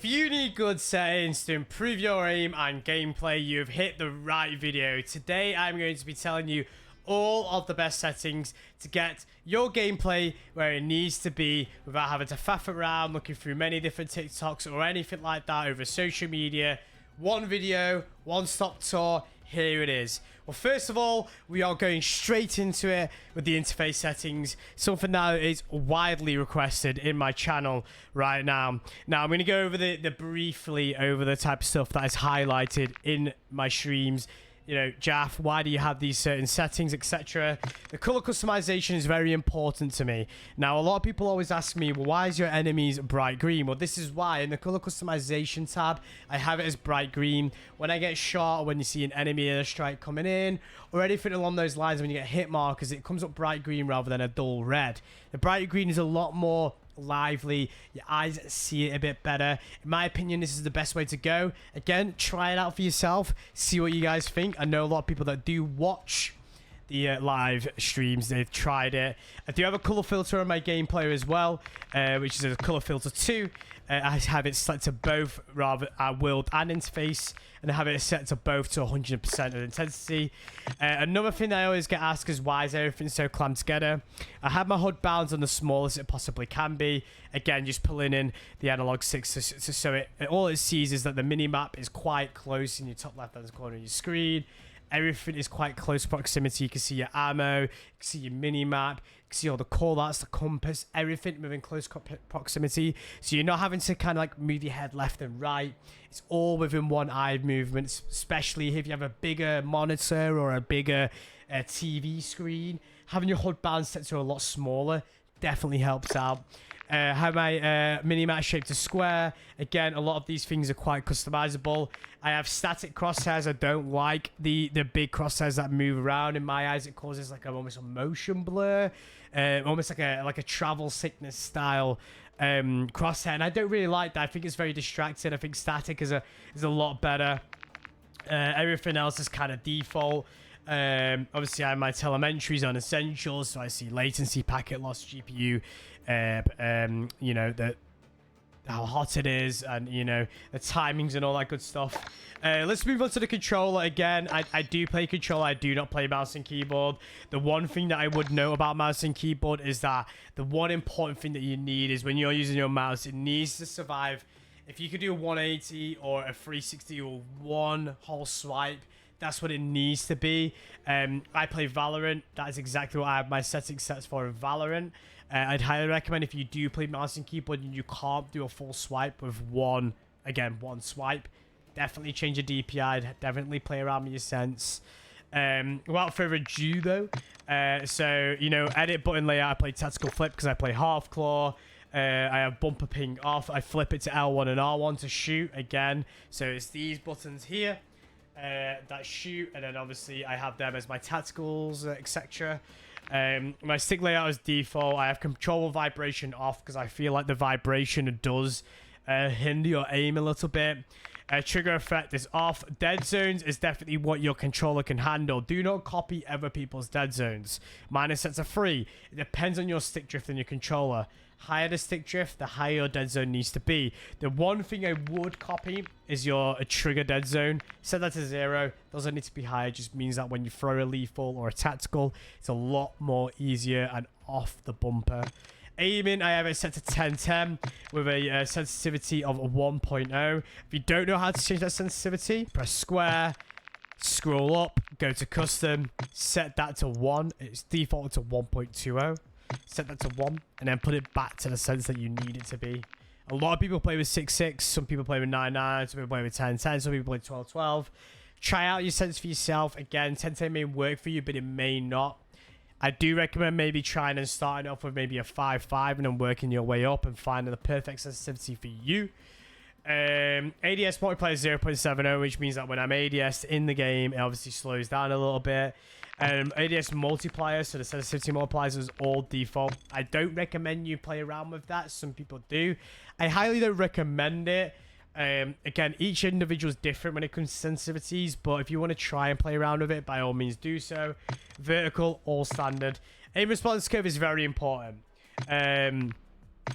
you need good settings to improve your aim and gameplay, you've hit the right video. Today I'm going to be telling you all of the best settings to get your gameplay where it needs to be without having to faff around looking through many different TikToks or anything like that over social media. One video, one-stop tour. Here it is. Well, first of all, we are going straight into it with the interface settings. Something that is widely requested in my channel right now. Now, I'm going to go over briefly over the type of stuff that is highlighted in my streams. You know, Jaff, why do you have these certain settings, etc.? The color customization is very important to me. Now, a lot of people always ask me, well, why is your enemies bright green? Well, this is why. In the color customization tab, I have it as bright green. When I get shot, or when you see an enemy airstrike coming in, or anything along those lines, when you get hit markers, it comes up bright green rather than a dull red. The bright green is a lot more lively, your eyes see it a bit better. In my opinion, this is the best way to go. Again, try it out for yourself, see what you guys think. I know a lot of people that do watch the live streams, they've tried it. I do have a color filter on my gameplay as well, which is a color filter 2. I have it set to both, rather world and interface, and I have it set to both to 100% of intensity. Another thing that I always get asked is, why is everything so clamped together? I have my HUD bounds on the smallest it possibly can be. Again, just pulling in the analog 6 so all it sees is that the mini map is quite close in your top left hand corner of your screen. Everything is quite close proximity. You can see your ammo, you can see your mini map, you can see all the callouts, the compass, everything within close proximity. So you're not having to kind of like move your head left and right. It's all within one eye movement, especially if you have a bigger monitor or a bigger TV screen. Having your HUD bound set to a lot smaller definitely helps out. Have my mini-map shaped to square. Again, a lot of these things are quite customizable. I have static crosshairs. I don't like the big crosshairs that move around. In my eyes, it causes like almost a motion blur, almost like a travel sickness style crosshair, and I don't really like that. I think it's very distracting. I think static is a lot better. Everything else is kind of default. Obviously, I have my telemetries on essentials, so I see latency, packet loss, GPU, you know, how hot it is, and you know, the timings and all that good stuff. Let's move on to the controller. Again, I do play controller. I do not play mouse and keyboard. The one thing that I would know about mouse and keyboard is that the one important thing that you need is when you're using your mouse, it needs to survive. If you could do a 180 or a 360 or one whole swipe, that's what it needs to be. I play Valorant. That is exactly what I have my settings set for in Valorant. I'd highly recommend, if you do play mouse and keyboard and you can't do a full swipe with one swipe, definitely change your DPI. Definitely play around with your sense. Without further ado though, so, you know, edit button layout, I play tactical flip because I play half claw. I have bumper ping off. I flip it to L1 and R1 to shoot again. So it's these buttons here that shoot, and then obviously I have them as my tacticals, etc. My stick layout is default. I have control vibration off because I feel like the vibration does hinder your aim a little bit. Trigger effect is off. Dead zones is definitely what your controller can handle. Do not copy other people's dead zones. Mine is set to 3. It depends on your stick drift and your controller. Higher the stick drift, the higher your dead zone needs to be. The one thing I would copy is your trigger dead zone. Set that to 0. Doesn't need to be higher. It just means that when you throw a lethal or a tactical, it's a lot more easier and off the bumper. Aiming, I have it set to 1010 with a sensitivity of 1.0. If you don't know how to change that sensitivity, press square, scroll up, go to custom, set that to 1. It's default to 1.20. Set that to 1, and then put it back to the sense that you need it to be. A lot of people play with 6.6, some people play with 9.9, some people play with 10.10, some people play 12.12. Try out your sense for yourself. Again, 10.10 may work for you, but it may not. I do recommend maybe trying and starting off with maybe a 5.5 and then working your way up and finding the perfect sensitivity for you. ADS multiplier is 0.70, which means that when I'm ADS in the game, it obviously slows down a little bit. ADS multiplier, so the sensitivity multipliers is all default. I don't recommend you play around with that. Some people do. I highly don't recommend it. Again, each individual is different when it comes to sensitivities, but if you want to try and play around with it, by all means do so. Vertical, all standard. Aim response curve is very important.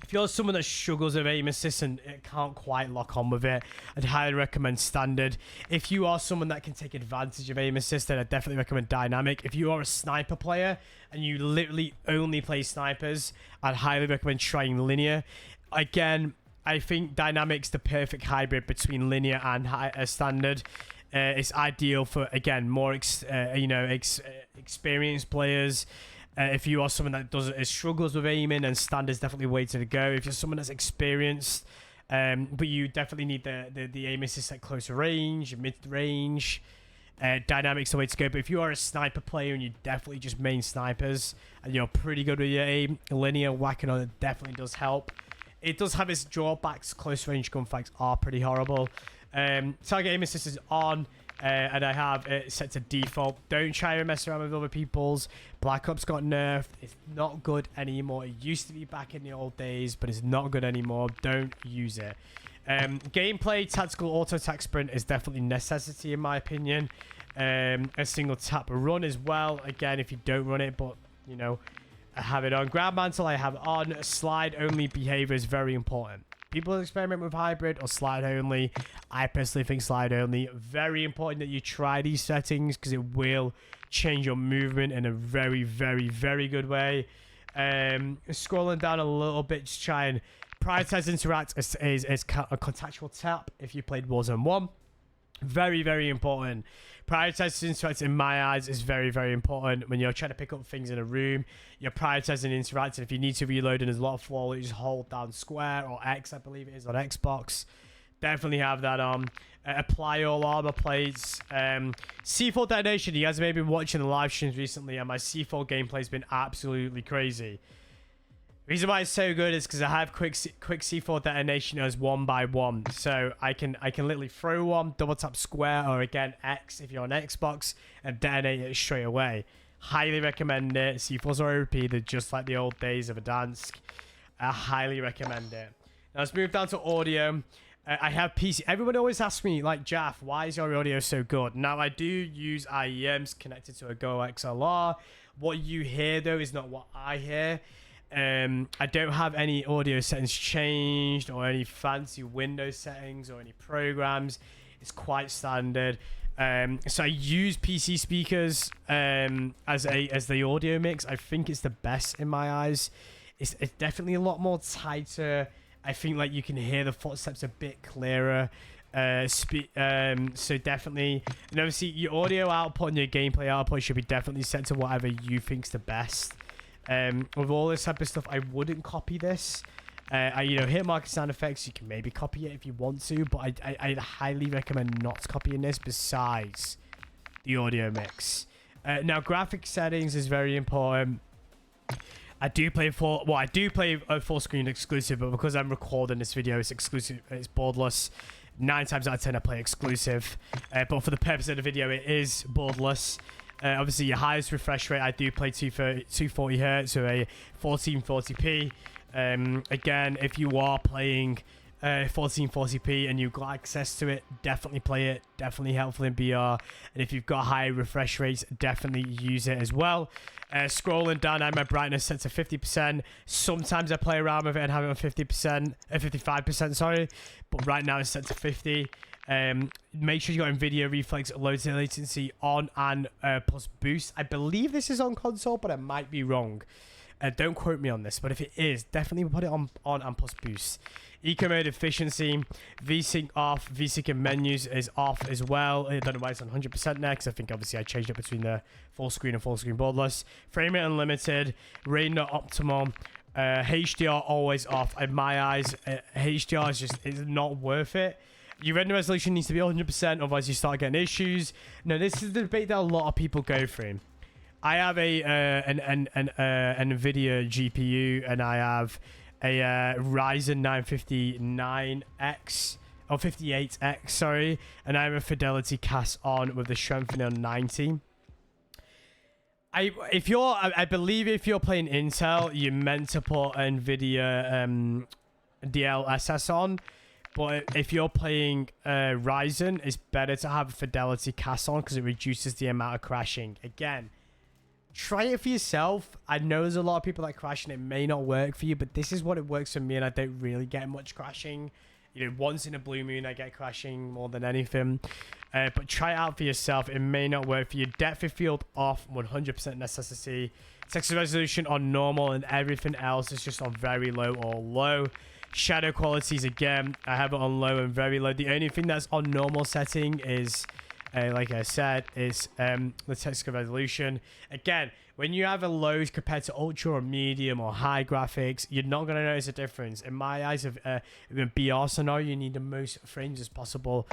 If you're someone that struggles with aim assist and it can't quite lock on with it, I'd highly recommend standard. If you are someone that can take advantage of aim assist, then I'd definitely recommend dynamic. If you are a sniper player and you literally only play snipers, I'd highly recommend trying linear. Again, I think dynamic's the perfect hybrid between linear and standard. It's ideal for, again, more experienced players. If you are someone that struggles with aiming, then standard's definitely the way to go. If you're someone that's experienced, but you definitely need the aim assist at closer range, mid-range, dynamic's the way to go. But if you are a sniper player and you definitely just main snipers and you're pretty good with your aim, linear whacking on it definitely does help. It does have its drawbacks. Close range gunfights are pretty horrible. Target aim assist is on. And I have it set to default. Don't try to mess around with other people's. Black Ops got nerfed. It's not good anymore. It used to be back in the old days, but it's not good anymore. Don't use it. Gameplay, tactical auto attack sprint is definitely necessity in my opinion. A single tap run as well. Again, if you don't run it, but you know, I have it on. Ground mantle I have on. Slide only behavior is very important. People experiment with hybrid or slide only. I personally think slide only. Very important that you try these settings because it will change your movement in a very, very, very good way. Scrolling down a little bit, just try and prioritize interact is a contextual tap if you played Warzone 1. Very, very important. Prioritizing interact in my eyes is very, very important. When you're trying to pick up things in a room, you're prioritizing interact. And if you need to reload and there's a lot of floor, you just hold down square or X, I believe it is on Xbox. Definitely have that on. Apply all armor plates. C4 detonation. You guys may have been watching the live streams recently, and my C4 gameplay has been absolutely crazy. Reason why it's so good is because I have quick C4 detonation as 1 by 1, so I can literally throw one, double tap square, or again X if you're on Xbox, and detonate it straight away. Highly recommend it. C4s are OP, they're just like the old days of Verdansk. I highly recommend it. Now let's move down to audio. I have PC. Everyone always asks me, like, Jaff, why is your audio so good? Now I do use IEMs connected to a Go XLR. What you hear though is not what I hear. I don't have any audio settings changed or any fancy Windows settings or any programs. It's quite standard. So I use PC speakers as the audio mix. I think it's the best in my eyes. It's definitely a lot more tighter. I think like you can hear the footsteps a bit clearer. So definitely, and obviously your audio output and your gameplay output should be definitely set to whatever you think's the best. With all this type of stuff, I wouldn't copy this. Hit market sound effects, you can maybe copy it if you want to, but I'd highly recommend not copying this besides the audio mix. Now, graphic settings is very important. I do play a full screen exclusive, but because I'm recording this video, it's exclusive, it's borderless. 9 times out of 10 I play exclusive, but for the purpose of the video, it is borderless. Obviously, your highest refresh rate, I do play 240 Hz or a 1440p. Again, if you are playing 1440p and you've got access to it, definitely play it. Definitely helpful in BR. And if you've got high refresh rates, definitely use it as well. Scrolling down, I have my brightness set to 50%. Sometimes I play around with it and have it on 55%, sorry. But right now it's set to 50. Make sure you got NVIDIA reflex low latency on and plus boost. I believe this is on console, but I might be wrong. Don't quote me on this, but if it is, definitely put it on and plus boost. Eco mode efficiency, VSync off, VSync in menus is off as well. I don't know why it's on 100% next. I think obviously I changed it between the full screen and full screen borderless. Frame rate unlimited, rain not optimal. HDR always off. In my eyes, HDR is not worth it. Your render resolution needs to be 100%, otherwise you start getting issues. Now, this is the debate that a lot of people go through. I have an NVIDIA GPU, and I have a Ryzen 959X, or 58X, sorry, and I have a Fidelity cast on with the strengthening on 90. I believe if you're playing Intel, you're meant to put NVIDIA DLSS on. But if you're playing Ryzen, it's better to have a Fidelity cast on because it reduces the amount of crashing. Again, try it for yourself. I know there's a lot of people that crash and it may not work for you, but this is what it works for me, and I don't really get much crashing. You know, once in a blue moon I get crashing more than anything. But try it out for yourself. It may not work for you. Depth of field off, 100% necessity. Texture resolution on normal, and everything else is just on very low or low. Shadow qualities, again, I have it on low and very low. The only thing that's on normal setting is, like I said, is the texture resolution. Again, when you have a low compared to ultra or medium or high graphics, you're not going to notice a difference. In my eyes, in a BR scenario, you need the most frames as possible.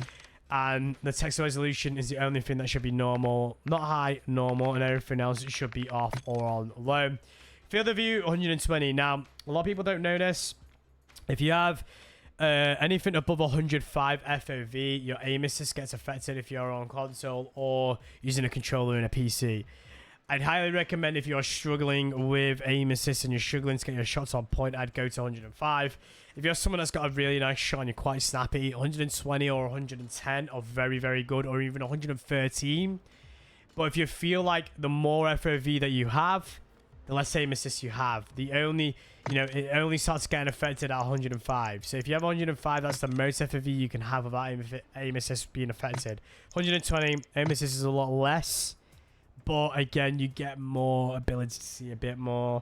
And the texture resolution is the only thing that should be normal, not high, normal, and everything else should be off or on low. Field of view, 120. Now, a lot of people don't know this. If you have anything above 105 FOV, your aim assist gets affected if you're on console or using a controller in a PC. I'd highly recommend, if you're struggling with aim assist and you're struggling to get your shots on point, I'd go to 105. If you're someone that's got a really nice shot and you're quite snappy, 120 or 110 are very, very good, or even 113. But if you feel like the more FOV that you have, the less aim assist you have. The only, you know, it only starts getting affected at 105. So if you have 105, that's the most FOV you can have without aim assist being affected. 120, aim assist is a lot less. But again, you get more ability to see a bit more.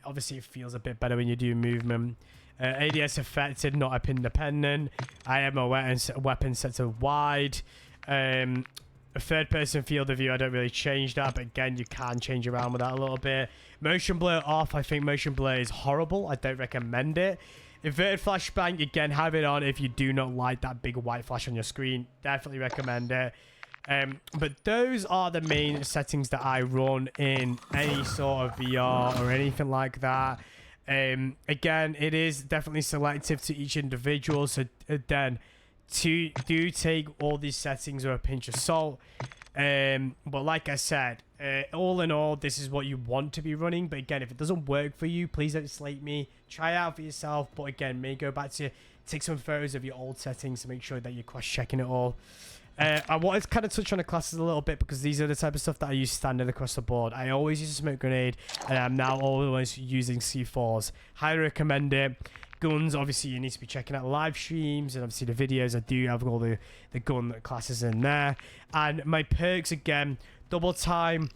Obviously, it feels a bit better when you do movement. ADS affected, not up independent. I have my weapon set to wide. A third person field of view, I don't really change that. But again, you can change around with that a little bit. Motion blur off. I think motion blur is horrible. I don't recommend it. Inverted flashbang, again, have it on if you do not like that big white flash on your screen. Definitely recommend it. But those are the main settings that I run in any sort of VR or anything like that. Again, it is definitely selective to each individual, so then do take all these settings with a pinch of salt. But like I said, all in all, this is what you want to be running. But again, if it doesn't work for you, please don't slate me. Try it out for yourself. But again, may go back to take some photos of your old settings to make sure that you're cross-checking it all. I wanted to kind of touch on the classes a little bit, because these are the type of stuff that I use standard across the board. I always use a smoke grenade, and I'm now always using C4s. Highly recommend it. Guns, obviously, you need to be checking out live streams, and obviously the videos. I do have all the gun classes in there. And my perks, again, double time,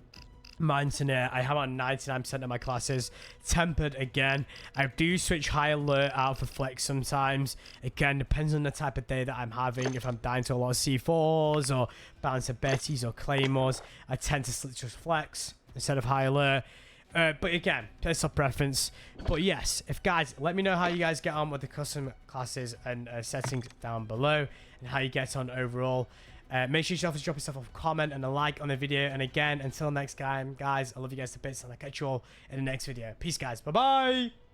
Mountaineer, I have on 99% of my classes. Tempered, again, I do switch high alert out for flex sometimes. Again, depends on the type of day that I'm having. If I'm dying to a lot of C4s or bouncer Bettys or Claymores, I tend to switch just flex instead of high alert. But again, personal preference. But yes, guys, let me know how you guys get on with the custom classes and settings down below, and how you get on overall. Make sure you drop yourself a comment and a like on the video. And again, until next time, guys, I love you guys to bits, and I'll catch you all in the next video. Peace, guys. Bye-bye.